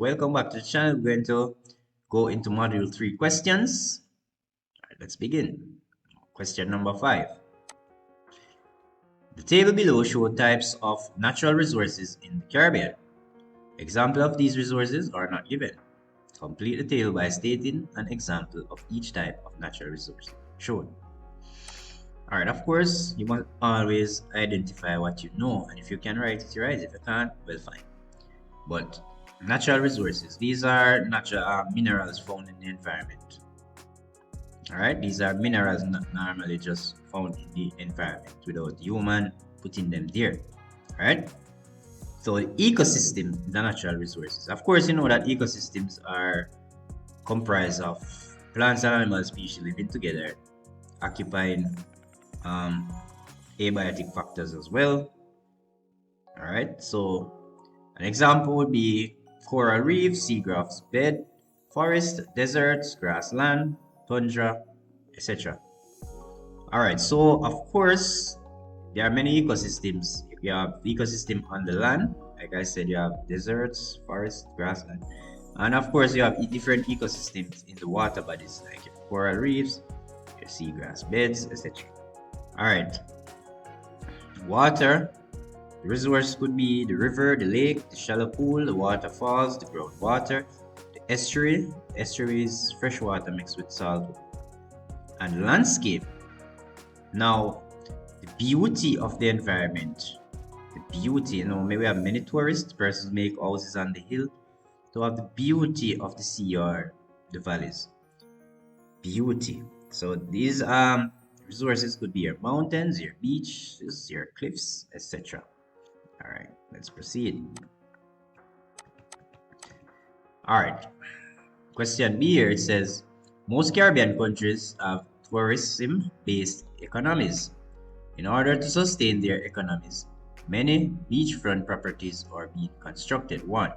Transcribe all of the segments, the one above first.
Welcome back to the channel. We're going to go into module 3 questions. All right, let's begin. Question number 5. The table below shows types of natural resources in the Caribbean. Examples of these resources are not given. Complete the table by stating an example of each type of natural resource shown. All right, of course, you must always identify what you know, and if you can write it, you write it. If you can't, well, fine. But natural resources, these are natural minerals found in the environment. All right, these are minerals not normally just found in the environment without human putting them there. All right, so the ecosystem is the natural resources. Of course, you know that ecosystems are comprised of plants and animal species living together, occupying abiotic factors as well. All right, so an example would be coral reefs, seagrass bed, forest, deserts, grassland, tundra, etc. All right, so of course there are many ecosystems. You have ecosystem on the land, like I said, you have deserts, forest, grassland, and of course you have different ecosystems in the water bodies, like your coral reefs, your seagrass beds, etc. All right, water. The resource could be the river, the lake, the shallow pool, the waterfalls, the groundwater, the estuary. The estuary is fresh water mixed with salt, and landscape. Now, the beauty of the environment. The beauty, you know, maybe we have many tourists, persons make houses on the hill to have the beauty of the sea or the valleys. Beauty. So these resources could be your mountains, your beaches, your cliffs, etc. All right, let's proceed. All right, question B here, it says, most Caribbean countries have tourism-based economies. In order to sustain their economies, many beachfront properties are being constructed. 1.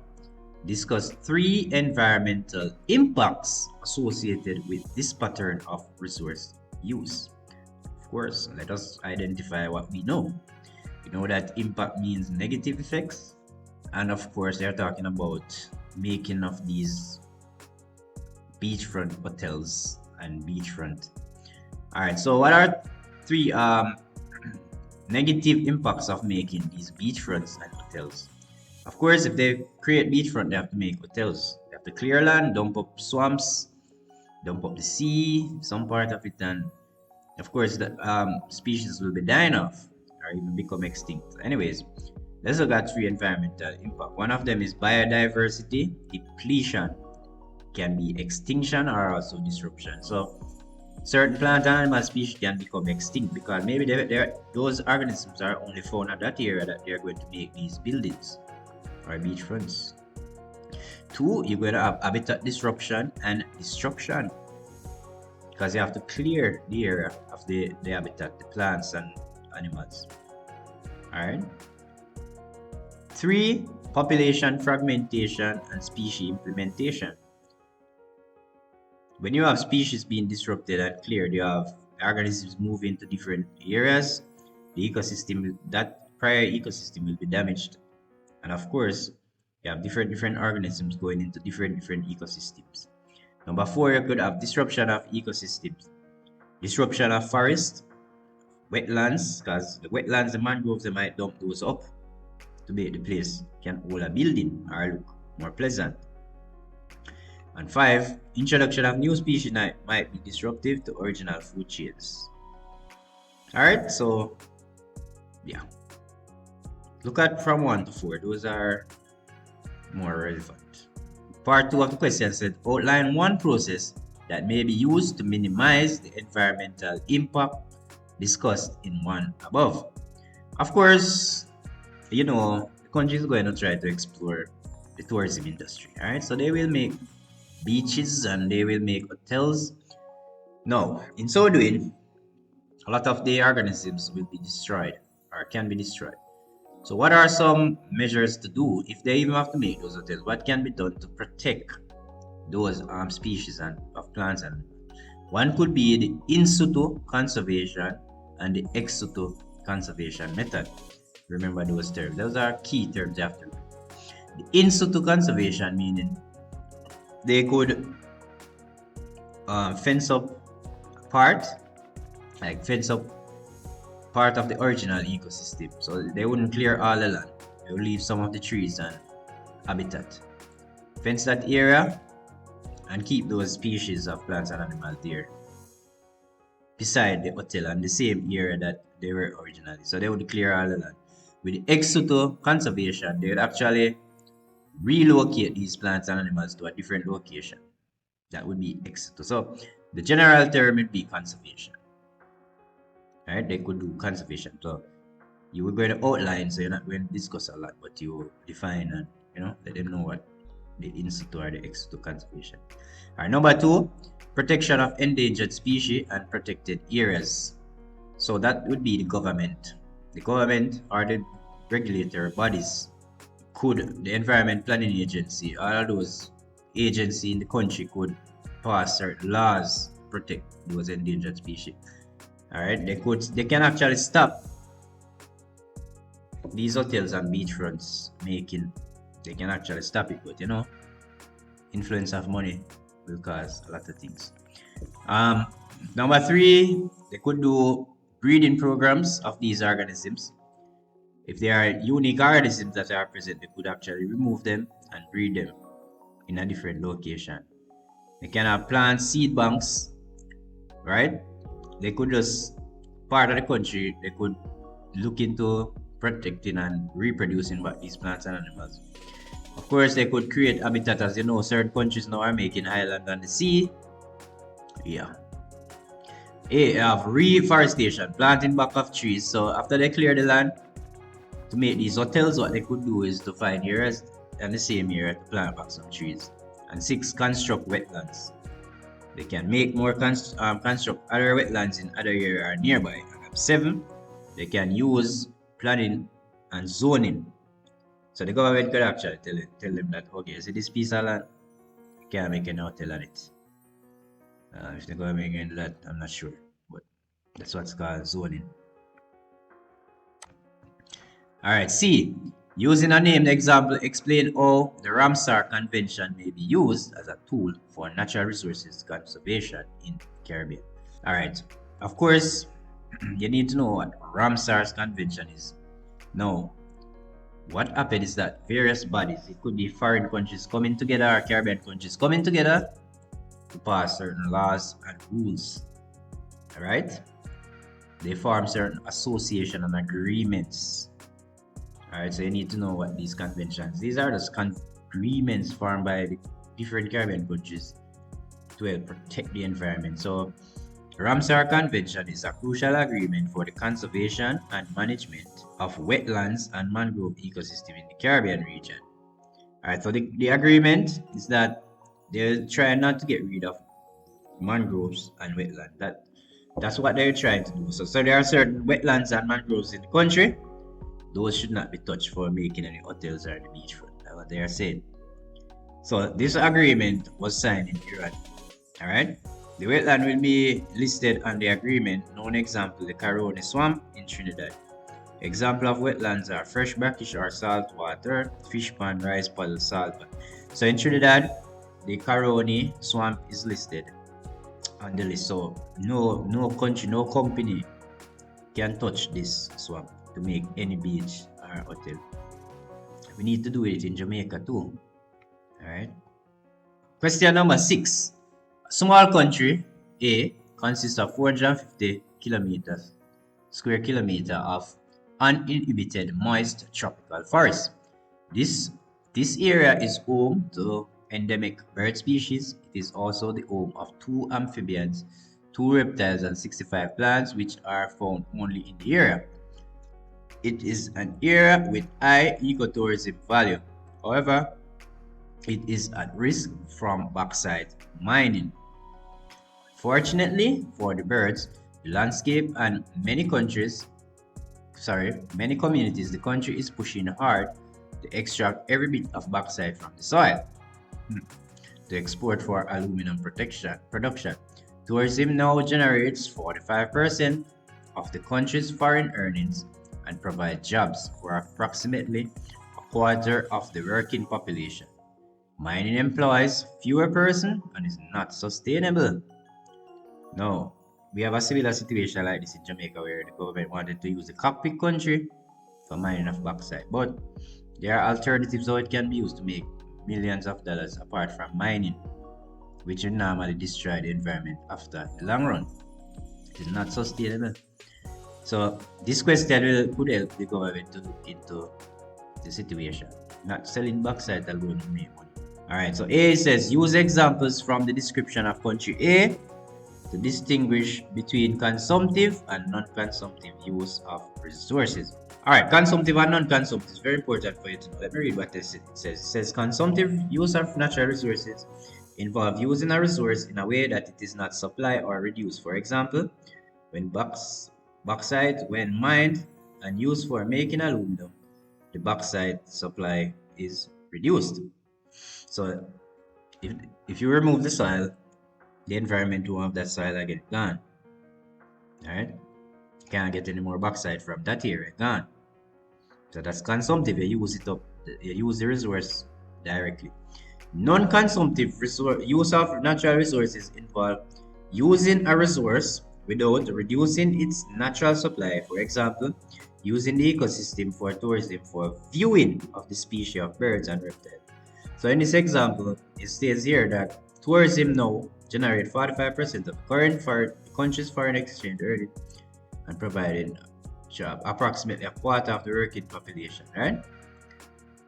Discuss 3 environmental impacts associated with this pattern of resource use. Of course, let us identify what we know. You know that impact means negative effects, and of course they're talking about making of these beachfront hotels and beachfront. All right, so what are 3 negative impacts of making these beachfronts and hotels? Of course, if they create beachfront, they have to make hotels. They have to clear land, dump up swamps, dump up the sea, some part of it, and of course the species will be dying off or even become extinct. Anyways, let's look at 3 environmental impact. One of them is biodiversity depletion. Can be extinction or also disruption. So certain plant and animal species can become extinct because maybe those organisms are only found at that area that they're going to make these buildings or beachfronts. 2, you're going to have habitat disruption and destruction, because you have to clear the area of the habitat, the plants and animals. All right. 3, population fragmentation and species implementation. When you have species being disrupted and cleared, you have organisms moving to different areas. The ecosystem, that prior ecosystem, will be damaged, and of course, you have different organisms going into different ecosystems. Number 4, you could have disruption of ecosystems, disruption of forest, wetlands, because the wetlands, the mangroves, they might dump those up to make the place can hold a building or look more pleasant. And 5, introduction of new species might be disruptive to original food chains. All right, so yeah, look at from 1 to 4. Those are more relevant. Part 2 of the question said, outline 1 process that may be used to minimize the environmental impact discussed in 1 above. Of course, you know, the country is going to try to explore the tourism industry. All right, so they will make beaches and they will make hotels. Now, in so doing, a lot of the organisms will be destroyed or can be destroyed. So what are some measures to do if they even have to make those hotels? What can be done to protect those species and of plants? And 1 could be the in situ conservation and the ex situ conservation method. Remember those terms. Those are key terms you have to learn. The in situ conservation, meaning they could fence up part, like fence up part of the original ecosystem. So they wouldn't clear all the land. They would leave some of the trees and habitat. Fence that area and keep those species of plants and animals there beside the hotel and the same area that they were originally. So they would clear all the land. With the ex situ conservation, they would actually relocate these plants and animals to a different location. That would be ex situ. So the general term would be conservation. Right? They could do conservation. So you were going to outline, so you're not going to discuss a lot, but you define and let them know what the in situ or the ex situ conservation. All right, number 2, protection of endangered species and protected areas. So that would be the government. The government or the regulatory bodies could, the Environment Planning Agency, all those agencies in the country could pass certain laws to protect those endangered species. All right, they can actually stop these hotels and beachfronts making. They can actually stop it, but influence of money will cause a lot of things. Number 3, they could do breeding programs of these organisms. If there are unique organisms that are present, they could actually remove them and breed them in a different location. They can have plant seed banks, right? They could just, part of the country, they could look into protecting and reproducing these plants and animals. Of course, they could create habitat. As you know, certain countries now are making island on the sea. Yeah. They have reforestation, planting back of trees. So after they clear the land to make these hotels, what they could do is to find areas and the same area to plant back some trees. And 6, construct wetlands. They can make more construct other wetlands in other areas or nearby. And 7, they can use planning and zoning. So the government could actually tell them that, okay, so this piece of land, you can't make an hotel on it. If the government can do that, I'm not sure, but that's what's called zoning. All right, C, using a named example, explain how the Ramsar Convention may be used as a tool for natural resources conservation in the Caribbean. All right, of course, you need to know what Ramsar's Convention is. Now, what happened is that various bodies, it could be foreign countries coming together or Caribbean countries coming together to pass certain laws and rules. All right, they form certain association and agreements. All right, so you need to know what these conventions. These are just agreements formed by the different Caribbean countries to help protect the environment. So Ramsar Convention is a crucial agreement for the conservation and management of wetlands and mangrove ecosystem in the Caribbean region. All right, so the agreement is that they're trying not to get rid of mangroves and wetlands. That's what they're trying to do. So there are certain wetlands and mangroves in the country. Those should not be touched for making any hotels or the beachfront. That's what they are saying. So this agreement was signed in Iran. All right. The wetland will be listed on the agreement. Known example, the Caroni Swamp in Trinidad. Example of wetlands are fresh brackish or salt water, fish pond, rice puddle, salt pond. So in Trinidad, the Caroni Swamp is listed on the list. So no country, no company can touch this swamp to make any beach or hotel. We need to do it in Jamaica too. All right. Question number 6. Small country A consists of 450 square kilometer of uninhibited moist tropical forest. This area is home to endemic bird species. It is also the home of 2 amphibians, 2 reptiles, and 65 plants, which are found only in the area. It is an area with high ecotourism value. However, it is at risk from bauxite mining. Fortunately for the birds, the landscape, and many communities, the country is pushing hard to extract every bit of bauxite from the soil to export for aluminum production. Tourism now generates 45% of the country's foreign earnings and provides jobs for approximately quarter of the working population. Mining employs fewer persons and is not sustainable. Now, we have a similar situation like this in Jamaica where the government wanted to use the cockpit country for mining of bauxite. But there are alternatives how it can be used to make millions of dollars apart from mining, which will normally destroy the environment after the long run. It is not sustainable. So this question could help the government to look into the situation. Not selling bauxite alone to make money. Alright, so A says use examples from the description of country A to distinguish between consumptive and non-consumptive use of resources. Alright, consumptive and non-consumptive is very important for you to know. Let me read what it says. It says consumptive use of natural resources involve using a resource in a way that it is not supply or reduced. For example, when bauxite, when mined and used for making aluminum, the bauxite supply is reduced. So if you remove the soil, the environment will have that soil again gone. Alright? Can't get any more bauxite from that area, gone. So that's consumptive, you use it up, you use the resource directly. Non-consumptive use of natural resources involve using a resource without reducing its natural supply. For example, using the ecosystem for tourism for viewing of the species of birds and reptiles. So in this example, it states here that tourism now generate 45% of current country's foreign exchange earning and providing job, approximately a quarter of the working population, right?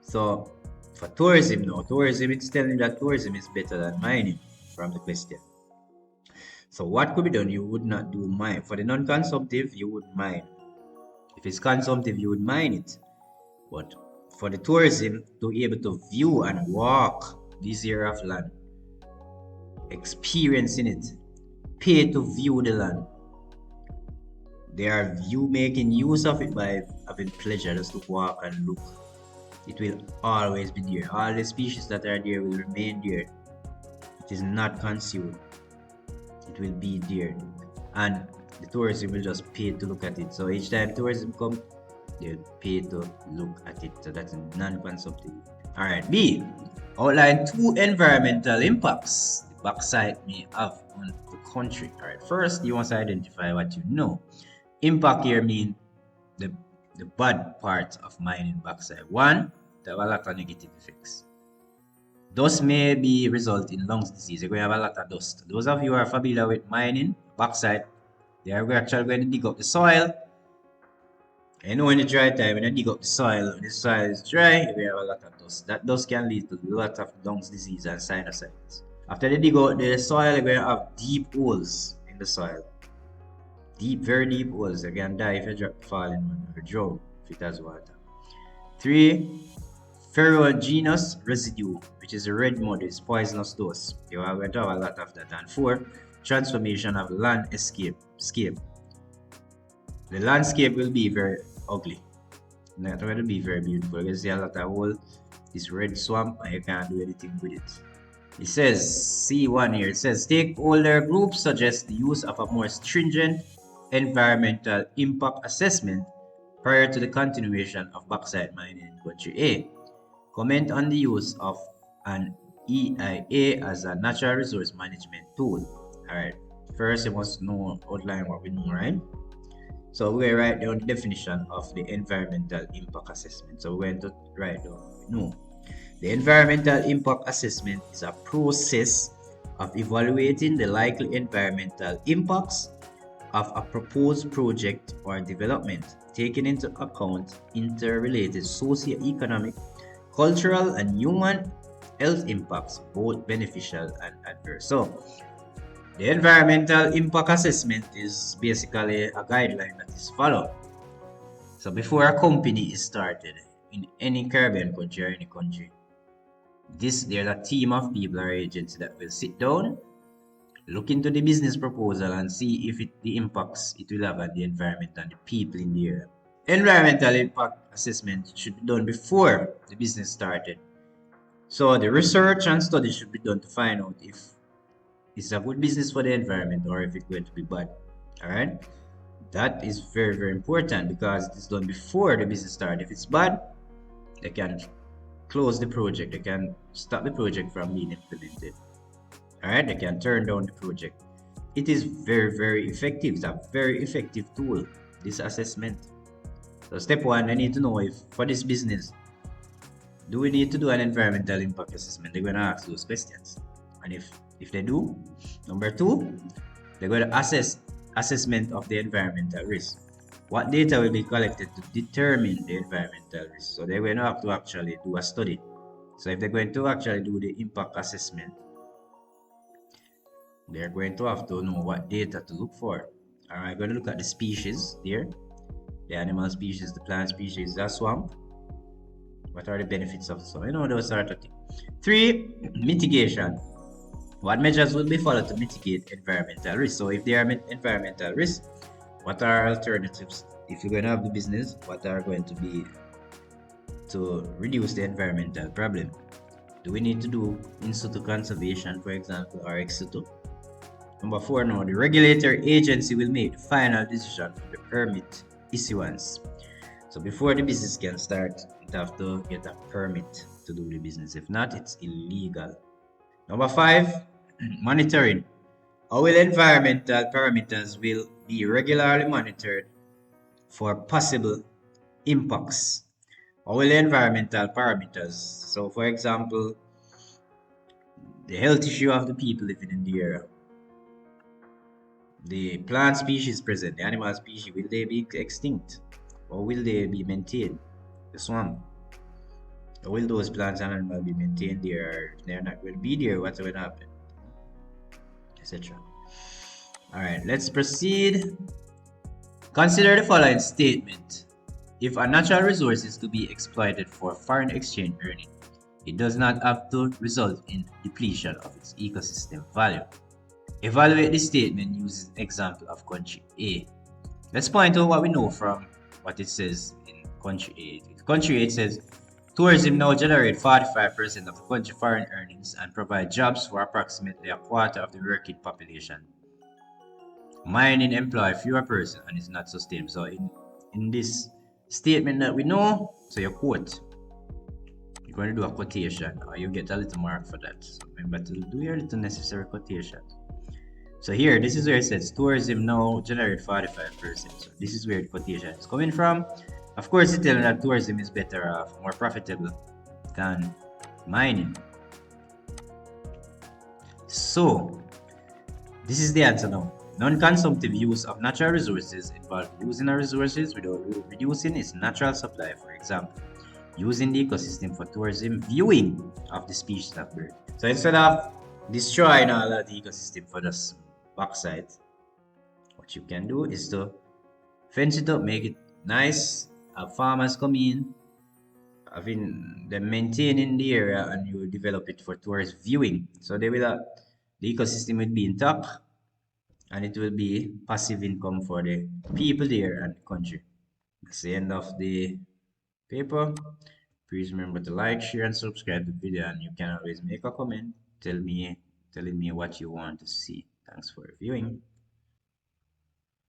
So for tourism now, it's telling that tourism is better than mining from the question. So what could be done? You would not do mine. For the non-consumptive, you would mine. If it's consumptive, you would mine it. But for the tourism, to be able to view and walk this area of land, experiencing it, pay to view the land. They are making use of it by having pleasure just to walk and look. It will always be there. All the species that are there will remain there. It is not consumed. It will be there. And the tourism will just pay to look at it. So each time tourism comes, they'll pay to look at it. So that's non-consumptive. Alright, B. Outline 2 environmental impacts the bauxite may have on the country. Alright, first you want to identify what you know. Impact here means the bad part of mining bauxite. One, there are a lot of negative effects. Dust may be result in lungs disease. You're going to have a lot of dust. Those of you who are familiar with mining bauxite, they are actually going to dig up the soil. And in the dry time, when you dig up the soil is dry, we have a lot of dust. That dust can lead to a lot of lungs disease and sinusitis. After they dig out the soil, you're going to have deep holes in the soil. Deep, very deep holes. You can die if you fall in one or drown if it has water. 3. Ferruginous residue, which is a red mud, is poisonous dust. You are going to have a lot of that. And 4. Transformation of landscape. The landscape will be very ugly. Not going to be very beautiful. You can see a lot of whole this red swamp and you can't do anything with it. It says C1 here. It says stakeholder groups suggest the use of a more stringent environmental impact assessment prior to the continuation of bauxite mining in country A. Comment on the use of an EIA as a natural resource management tool. Alright, first you must know outline what we know, right? So we're going to write down the definition of the environmental impact assessment. So we're going to write down what we know. The environmental impact assessment is a process of evaluating the likely environmental impacts of a proposed project or development, taking into account interrelated socio-economic, cultural, and human health impacts, both beneficial and adverse. So, the environmental impact assessment is basically a guideline that is followed. So, before a company is started in any Caribbean country or any country, there's a team of people or agents that will sit down, look into the business proposal and see if the impacts it will have on the environment and the people in the area. Environmental impact assessment should be done before the business started. So the research and study should be done to find out if it's a good business for the environment or if it's going to be bad. Alright? That is very, very important because it's done before the business started. If it's bad, they can close the project. They can stop the project from being implemented. All right, they can turn down the project. It is very, very effective. It's a very effective tool, this assessment. So step one, I need to know if for this business, do we need to do an environmental impact assessment? They're going to ask those questions. And if they do, number two, they're going to assess assessment of the environmental risk. What data will be collected to determine the environmental risk? So they're going to have to actually do a study. So if they're going to actually do the impact assessment, they're going to have to know what data to look for. All right, going to look at the species there, the animal species, the plant species, that swamp. What are the benefits of the swamp? You know, those sort of things. 3, mitigation. What measures will be followed to mitigate environmental risk? So if there are environmental risks, what are alternatives? If you're going to have the business, what are going to be to reduce the environmental problem? Do we need to do in situ conservation, for example, or ex situ? Number 4, now the regulatory agency will make the final decision for the permit issuance. So before the business can start, it have to get a permit to do the business. If not, it's illegal. Number 5, monitoring. How will environmental parameters will be regularly monitored for possible impacts? How will environmental parameters? So for example, the health issue of the people living in the area, the plant species present, the animal species, will they be extinct? Or will they be maintained? The swamp. Or will those plants and animals be maintained there? If they're not going to be there, what's going to happen? Etc. Alright, let's proceed. Consider the following statement. If a natural resource is to be exploited for foreign exchange earning, it does not have to result in depletion of its ecosystem value. Evaluate this statement using example of country A. Let's point out what we know from what it says in country A. In country A, it says tourism now generates 45% of the country's foreign earnings and provide jobs for approximately a quarter of the working population. Mining employs fewer persons and is not sustainable. So in this statement that we know, so your quote, you're going to do a quotation or you get a little mark for that. So remember to do your little necessary quotations. So here, this is where it says tourism now generate 45%. So this is where the quotation is coming from. Of course, it's telling that tourism is better off, more profitable than mining. So this is the answer now. Non-consumptive use of natural resources involves using our resources without reducing its natural supply. For example, using the ecosystem for tourism, viewing of the species of bird. So instead of destroying all of the ecosystem for this backside, what you can do is to fence it up, make it nice, have farmers come in, having them maintaining the area, and you develop it for tourist viewing. So they will the ecosystem will be intact and it will be passive income for the people there and the country. That's the end of the paper. Please remember to like, share, and subscribe to the video, and you can always make a comment telling me what you want to see. Thanks for viewing.